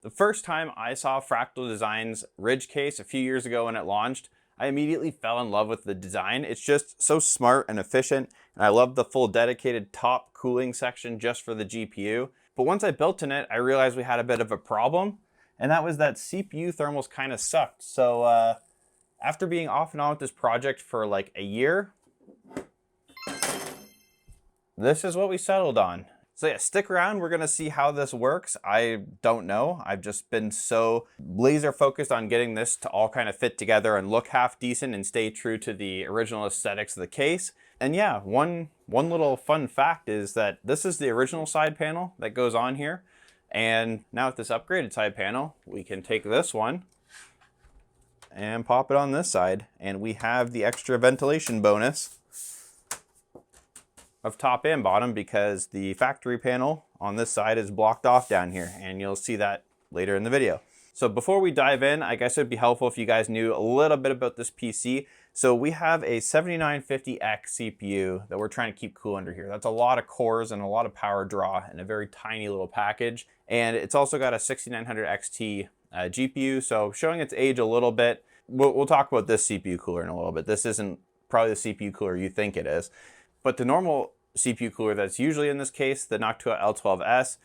The first time I saw Fractal Design's Ridge case a few years ago when it launched, I immediately fell in love with the design. It's just so smart and efficient, and I love the full dedicated top cooling section just for the GPU. But once I built in it, I realized we had a bit of a problem, and that was that CPU thermals kind of sucked. So after being off and on with this project for like a year, this is what we settled on. So yeah, stick around. We're gonna see how this works. I don't know. I've just been so laser focused on getting this to all kind of fit together and look half decent and stay true to the original aesthetics of the case. And yeah, one little fun fact is that this is the original side panel that goes on here. And now with this upgraded side panel, we can take this one and pop it on this side. And we have the extra ventilation bonus of top and bottom because the factory panel on this side is blocked off down here, and you'll see that later in the video. So before we dive in, I guess it'd be helpful if you guys knew a little bit about this PC. So we have a 7950X CPU that we're trying to keep cool under here. That's a lot of cores and a lot of power draw in a very tiny little package. And it's also got a 6900 XT GPU. So showing its age a little bit, we'll talk about this CPU cooler in a little bit. This isn't probably the CPU cooler you think it is. But the normal CPU cooler that's usually in this case, the Noctua L12S,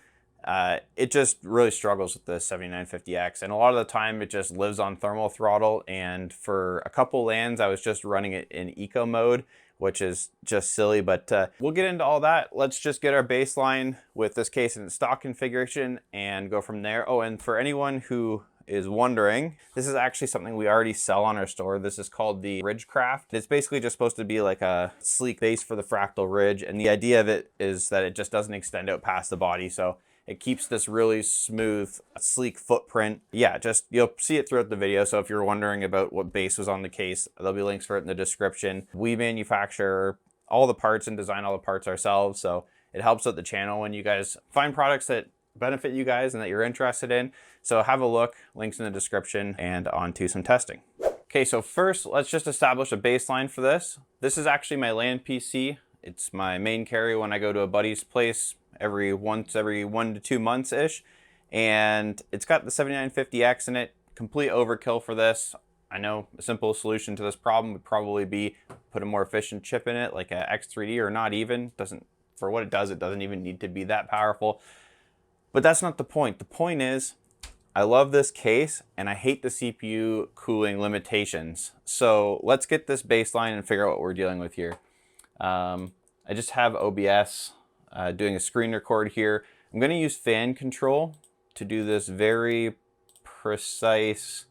it just really struggles with the 7950X. And a lot of the time it just lives on thermal throttle. And for a couple LANs, I was just running it in eco mode, which is just silly. But we'll get into all that. Let's just get our baseline with this case in its stock configuration and go from there. Oh, and for anyone who is wondering, this is actually something we already sell on our store. This is called the Ridgecraft. It's basically just supposed to be like a sleek base for the Fractal Ridge, and the idea of it is that it just doesn't extend out past the body, so it keeps this really smooth, sleek footprint. Yeah, just you'll see it throughout the video, so if you're wondering about what base was on the case, there'll be links for it in the description. We manufacture all the parts and design all the parts ourselves, so it helps out the channel when you guys find products that benefit you guys and that you're interested in. So have a look, links in the description, and on to some testing. Okay, so first let's just establish a baseline for this. This is actually my LAN PC. It's my main carry when I go to a buddy's place every 1 to 2 months-ish. And it's got the 7950X in it, complete overkill for this. I know a simple solution to this problem would probably be put a more efficient chip in it, like a X3D, or not even. For what it doesn't even need to be that powerful. But that's not the point. The point is, I love this case and I hate the CPU cooling limitations. So let's get this baseline and figure out what we're dealing with here. I just have OBS doing a screen record here. I'm going to use fan control to do this very precise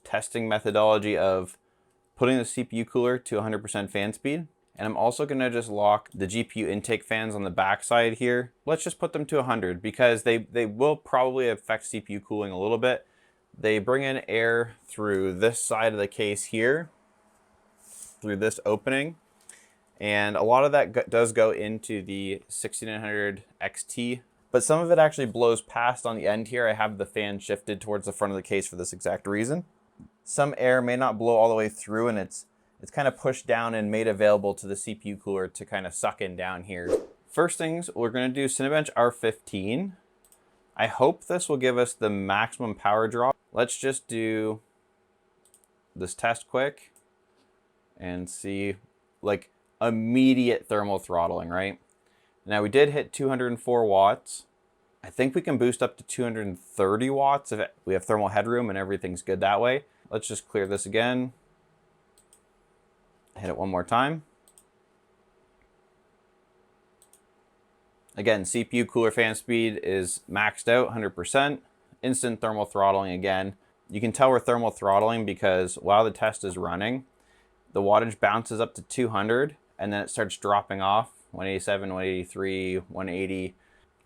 testing methodology of putting the CPU cooler to 100% fan speed. And I'm also going to just lock the GPU intake fans on the back side here. Let's just put them to 100 because they will probably affect CPU cooling a little bit. They bring in air through this side of the case here, through this opening. And a lot of that does go into the 6900 XT, but some of it actually blows past on the end here. I have the fan shifted towards the front of the case for this exact reason. Some air may not blow all the way through, and it's kind of pushed down and made available to the CPU cooler to kind of suck in down here. First things, we're going to do Cinebench R15. I hope this will give us the maximum power draw. Let's just do this test quick and see, like, immediate thermal throttling, right? Now we did hit 204 watts. I think we can boost up to 230 watts if we have thermal headroom and everything's good that way. Let's just clear this again. Hit it one more time. Again, CPU cooler fan speed is maxed out, 100%. Instant thermal throttling again. You can tell we're thermal throttling because while the test is running, the wattage bounces up to 200 and then it starts dropping off, 187, 183, 180.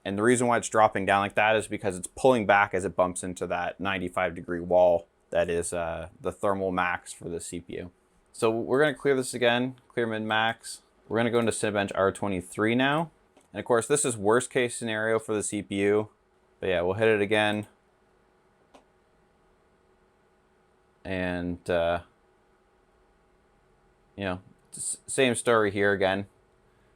And the reason why it's dropping down like that is because it's pulling back as it bumps into that 95-degree wall that is the thermal max for the CPU. So we're going to clear this again, clear min-max. We're going to go into Cinebench R23 now. And of course, this is worst case scenario for the CPU. But yeah, we'll hit it again. And, you know, same story here again.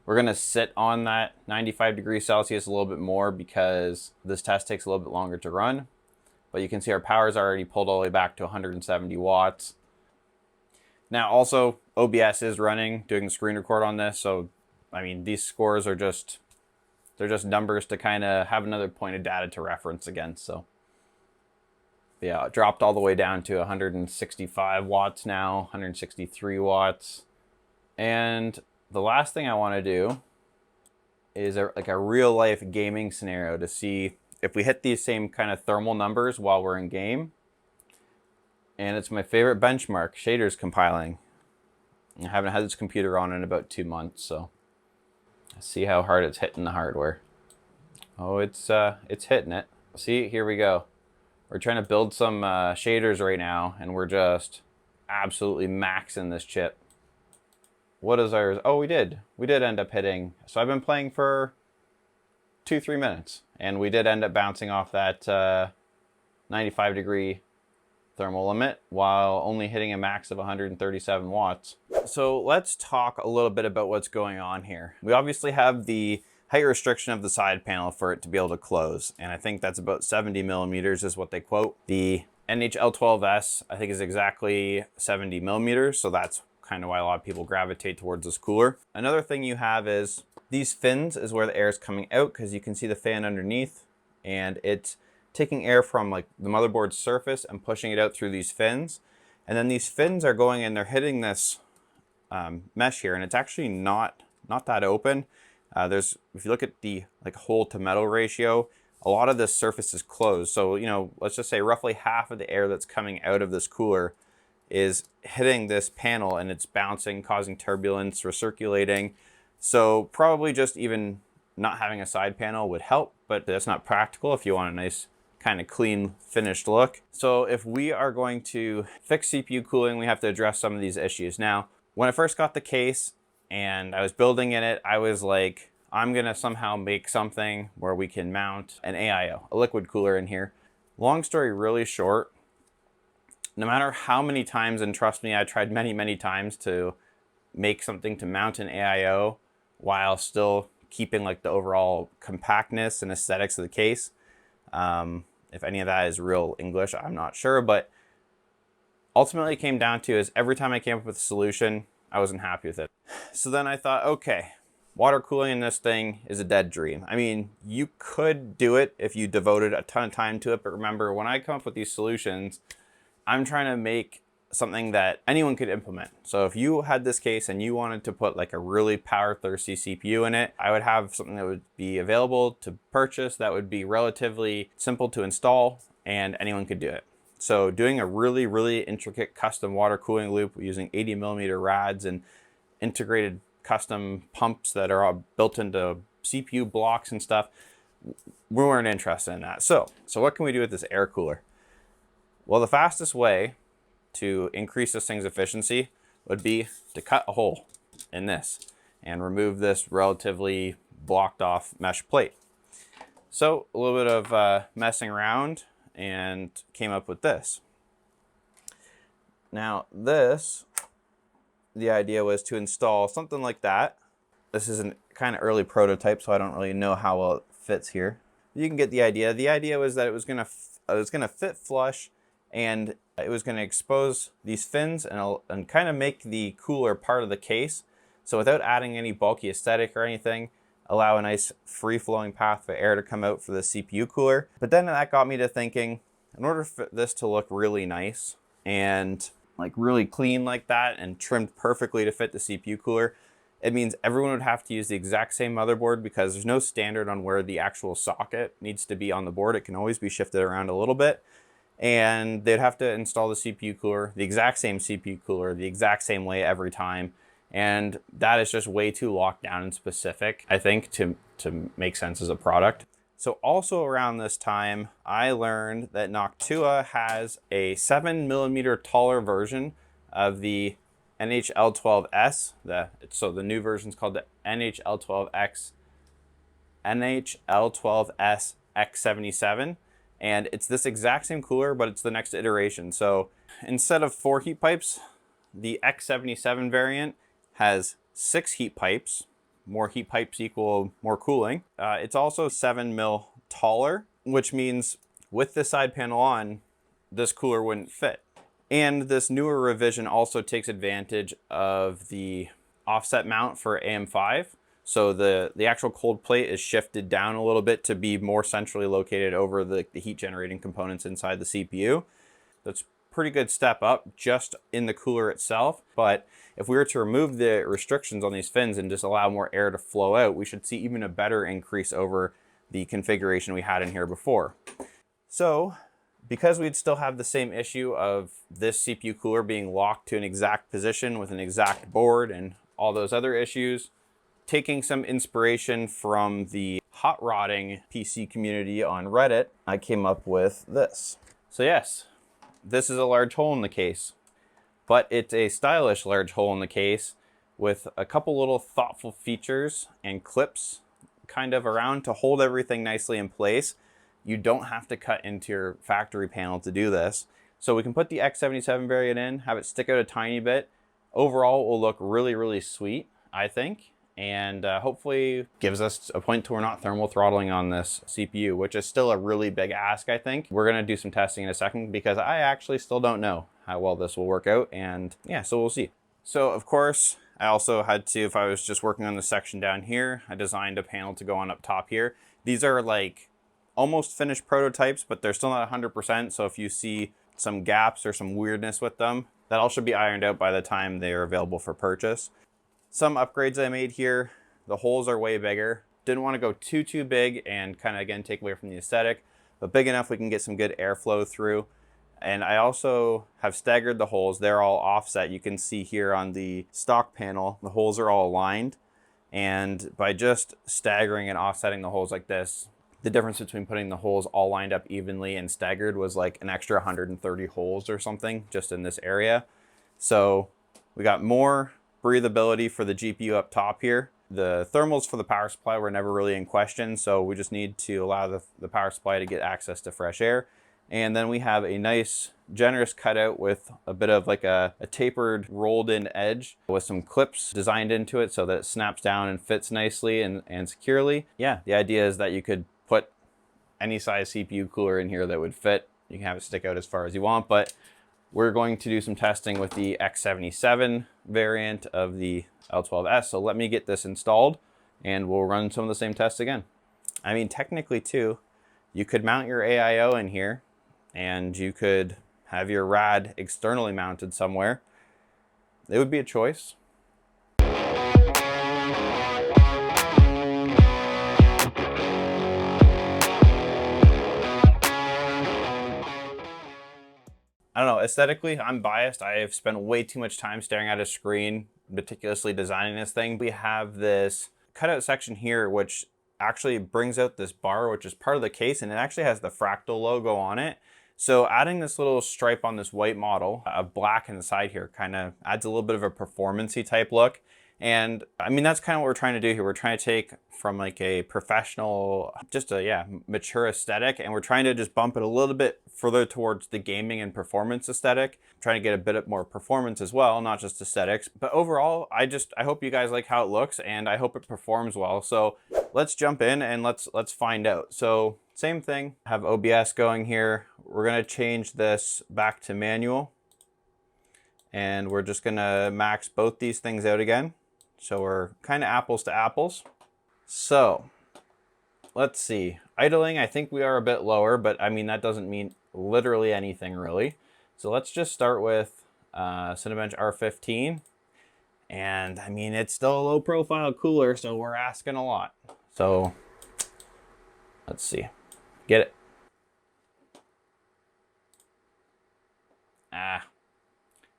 We're going to sit on that 95 degrees Celsius a little bit more because this test takes a little bit longer to run. but you can see our power's already pulled all the way back to 170 watts. Now also OBS is running, doing the screen record on this. So, I mean, these scores are just, they're just numbers to kind of have another point of data to reference against. So yeah, it dropped all the way down to 165 watts now, 163 watts. And the last thing I want to do is like a real life gaming scenario to see if we hit these same kind of thermal numbers while we're in game. And it's my favorite benchmark, shaders compiling. I haven't had this computer on in about 2 months, so let's see how hard it's hitting the hardware. Oh, it's hitting it. See, here we go. We're trying to build some shaders right now, and we're just absolutely maxing this chip. What is ours? Oh, we did end up hitting. So I've been playing for 2-3 minutes, and we did end up bouncing off that 95-degree thermal limit while only hitting a max of 137 watts. So let's talk a little bit about what's going on here. We obviously have the height restriction of the side panel for it to be able to close, and I think that's about 70 millimeters is what they quote. The NHL12S I think is exactly 70 millimeters, so that's kind of why a lot of people gravitate towards this cooler. Another thing you have is these fins is where the air is coming out, because you can see the fan underneath, and it's taking air from like the motherboard's surface and pushing it out through these fins. And then these fins are going and they're hitting this mesh here, and it's actually not that open. If you look at the like hole to metal ratio, a lot of this surface is closed. So, you know, let's just say roughly half of the air that's coming out of this cooler is hitting this panel, and it's bouncing, causing turbulence, recirculating. So probably just even not having a side panel would help, but that's not practical if you want a nice kind of clean finished look. So if we are going to fix CPU cooling, we have to address some of these issues. Now, when I first got the case and I was building in it, I was like, I'm gonna somehow make something where we can mount an AIO, a liquid cooler in here. Long story really short, no matter how many times, and trust me, I tried many times to make something to mount an AIO while still keeping like the overall compactness and aesthetics of the case. If any of that is real English, I'm not sure, but ultimately it came down to is every time I came up with a solution, I wasn't happy with it. So then I thought, okay, water cooling in this thing is a dead dream. I mean, you could do it if you devoted a ton of time to it, but remember, when I come up with these solutions, I'm trying to make something that anyone could implement. So if you had this case and you wanted to put like a really power thirsty CPU in it, I would have something that would be available to purchase that would be relatively simple to install, and anyone could do it. So doing a really intricate custom water cooling loop using 80 millimeter rads and integrated custom pumps that are all built into CPU blocks and stuff, we weren't interested in that. So what can we do with this air cooler? Well, the fastest way to increase this thing's efficiency would be to cut a hole in this and remove this relatively blocked off mesh plate. So a little bit of messing around and came up with this. Now this, the idea was to install something like that. This is a kind of early prototype, so I don't really know how well it fits here. You can get the idea. The idea was that it was gonna fit flush, and it was going to expose these fins and kind of make the cooler part of the case. So without adding any bulky aesthetic or anything, allow a nice free-flowing path for air to come out for the CPU cooler. But then that got me to thinking, in order for this to look really nice and like really clean like that and trimmed perfectly to fit the CPU cooler, it means everyone would have to use the exact same motherboard, because there's no standard on where the actual socket needs to be on the board. It can always be shifted around a little bit. And they'd have to install the CPU cooler, the exact same CPU cooler, the exact same way every time. And that is just way too locked down and specific, I think, to make sense as a product. So also around this time, I learned that Noctua has a 7 millimeter taller version of the NHL12S. So the new version is called the NHL12X, NHL12S X77. And it's this exact same cooler, but it's the next iteration. So instead of 4 heat pipes, the X77 variant has 6 heat pipes. More heat pipes equal more cooling. It's also 7 mil taller, which means with this side panel on, this cooler wouldn't fit. And this newer revision also takes advantage of the offset mount for AM5. So the actual cold plate is shifted down a little bit to be more centrally located over the heat generating components inside the CPU. That's a pretty good step up just in the cooler itself. But if we were to remove the restrictions on these fins and just allow more air to flow out, we should see even a better increase over the configuration we had in here before. So because we'd still have the same issue of this CPU cooler being locked to an exact position with an exact board and all those other issues, taking some inspiration from the hot rodding PC community on Reddit, I came up with this. So yes, this is a large hole in the case, but it's a stylish large hole in the case with a couple little thoughtful features and clips kind of around to hold everything nicely in place. You don't have to cut into your factory panel to do this. So we can put the X77 variant in, have it stick out a tiny bit. Overall, it will look really, really sweet, I think. And hopefully gives us a point to we're not thermal throttling on this CPU, which is still a really big ask, I think. We're gonna do some testing in a second because I actually still don't know how well this will work out. And yeah, so we'll see. So of course, I also had to, if I was just working on the section down here, I designed a panel to go on up top here. These are like almost finished prototypes, but they're still not 100%. So if you see some gaps or some weirdness with them, that all should be ironed out by the time they are available for purchase. Some upgrades I made here, the holes are way bigger. Didn't want to go too big and kind of again take away from the aesthetic, but big enough we can get some good airflow through. And I also have staggered the holes. They're all offset. You can see here on the stock panel, the holes are all aligned. And by just staggering and offsetting the holes like this, the difference between putting the holes all lined up evenly and staggered was like an extra 130 holes or something just in this area. So we got more breathability for the GPU up top here. The thermals for the power supply were never really in question, so we just need to allow the power supply to get access to fresh air. And then we have a nice generous cutout with a bit of like a tapered rolled in edge with some clips designed into it so that it snaps down and fits nicely and securely. Yeah, the idea is that you could put any size CPU cooler in here that would fit. You can have it stick out as far as you want, but we're going to do some testing with the X77 variant of the L12S. So let me get this installed and we'll run some of the same tests again. I mean, technically too, you could mount your AIO in here and you could have your RAD externally mounted somewhere. It would be a choice. I don't know, aesthetically, I'm biased. I have spent way too much time staring at a screen, meticulously designing this thing. We have this cutout section here, which actually brings out this bar, which is part of the case, and it actually has the Fractal logo on it. So adding this little stripe on this white model, black inside here, kind of adds a little bit of a performance-y type look. And I mean, that's kind of what we're trying to do here. We're trying to take from like a professional, just a mature aesthetic, and we're trying to just bump it a little bit further towards the gaming and performance aesthetic. Trying to get a bit more performance as well, not just aesthetics. But overall, I hope you guys like how it looks, and I hope it performs well. So let's jump in and let's find out. So same thing, have OBS going here. We're gonna change this back to manual, and we're just gonna max both these things out again. So we're kind of apples to apples. So let's see, idling, I think we are a bit lower, but I mean, that doesn't mean literally anything really. So let's just start with Cinebench R15. And I mean, it's still a low profile cooler, so we're asking a lot. So let's see, get it.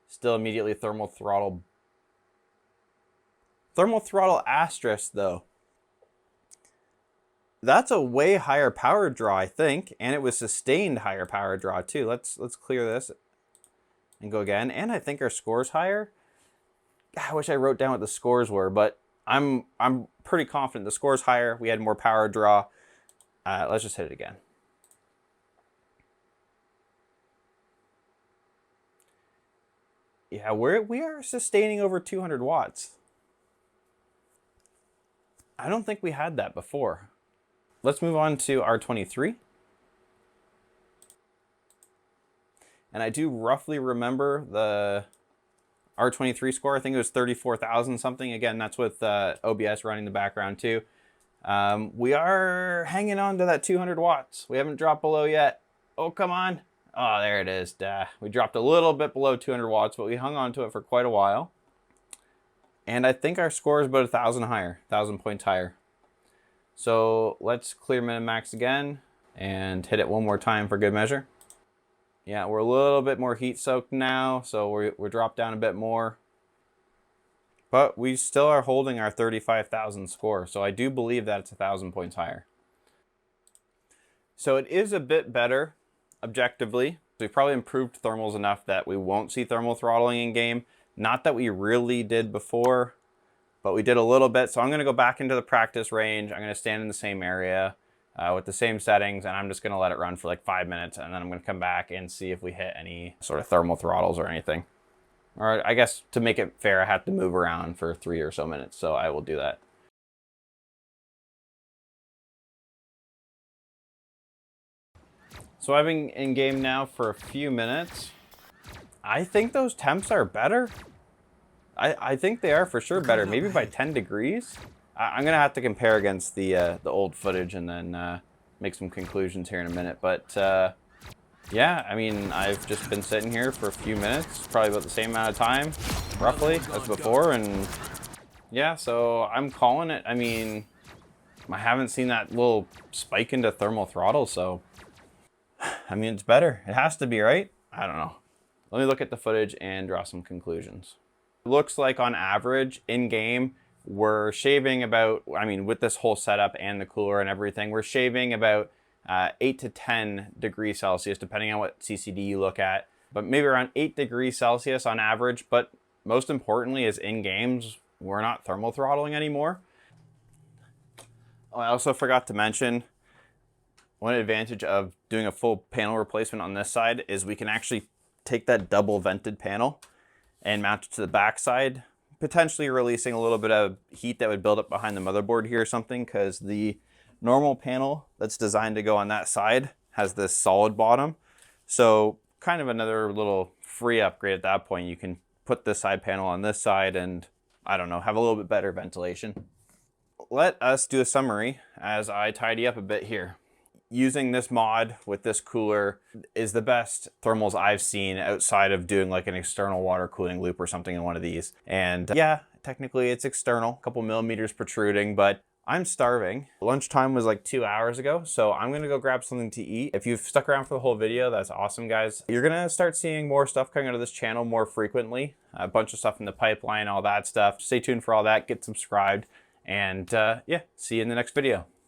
Still immediately thermal throttle. Thermal throttle asterisk though. That's a way higher power draw, I think, and it was sustained higher power draw too. Let's clear this and go again. And I think our score's higher. I wish I wrote down what the scores were, but I'm pretty confident the score's higher. We had more power draw. Let's just hit it again. Yeah, we are sustaining over 200 watts. I don't think we had that before. Let's move on to R23. And I do roughly remember the R23 score. I think it was 34,000 something. Again, that's with OBS running the background too. We are hanging on to that 200 watts. We haven't dropped below yet. Oh, come on. Oh, there it is. Duh. We dropped a little bit below 200 watts, but we hung on to it for quite a while. And I think our score is about 1,000 higher, 1,000 points higher. So let's clear min and max again and hit it one more time for good measure. Yeah, we're a little bit more heat soaked now, so we're dropped down a bit more. But we still are holding our 35,000 score, so I do believe that it's 1,000 points higher. So it is a bit better objectively. We've probably improved thermals enough that we won't see thermal throttling in game. Not that we really did before, but we did a little bit. So I'm going to go back into the practice range. I'm going to stand in the same area with the same settings, and I'm just going to let it run for like 5 minutes, and then I'm going to come back and see if we hit any sort of thermal throttles or anything. Or I guess to make it fair, I have to move around for 3 or so minutes, so I will do that. So I've been in game now for a few minutes. I think those temps are better. I think they are for sure better, maybe by 10 degrees. I'm gonna have to compare against the old footage and then make some conclusions here in a minute. But yeah, I mean, I've just been sitting here for a few minutes, probably about the same amount of time, roughly, as before, and yeah, so I'm calling it. I mean, I haven't seen that little spike into thermal throttle, so I mean, it's better. It has to be, right? I don't know. Let me look at the footage and draw some conclusions. It looks like on average in game, we're shaving about, I mean, with this whole setup and the cooler and everything, we're shaving about 8 to 10 degrees Celsius, depending on what CCD you look at, but maybe around 8 degrees Celsius on average. But most importantly is in games, we're not thermal throttling anymore. Oh, I also forgot to mention, one advantage of doing a full panel replacement on this side is we can actually take that double vented panel and mount it to the back side, potentially releasing a little bit of heat that would build up behind the motherboard here or something, because the normal panel that's designed to go on that side has this solid bottom. So kind of another little free upgrade at that point. You can put this side panel on this side and, I don't know, have a little bit better ventilation. Let us do a summary as I tidy up a bit here. Using this mod with this cooler is the best thermals I've seen outside of doing like an external water cooling loop or something in one of these. And yeah, technically it's external, a couple millimeters protruding, but I'm starving. Lunchtime was like 2 hours ago, so I'm gonna go grab something to eat. If you've stuck around for the whole video, that's awesome, guys. You're gonna start seeing more stuff coming out of this channel more frequently. A bunch of stuff in the pipeline, all that stuff. Stay tuned for all that, get subscribed, and yeah, see you in the next video.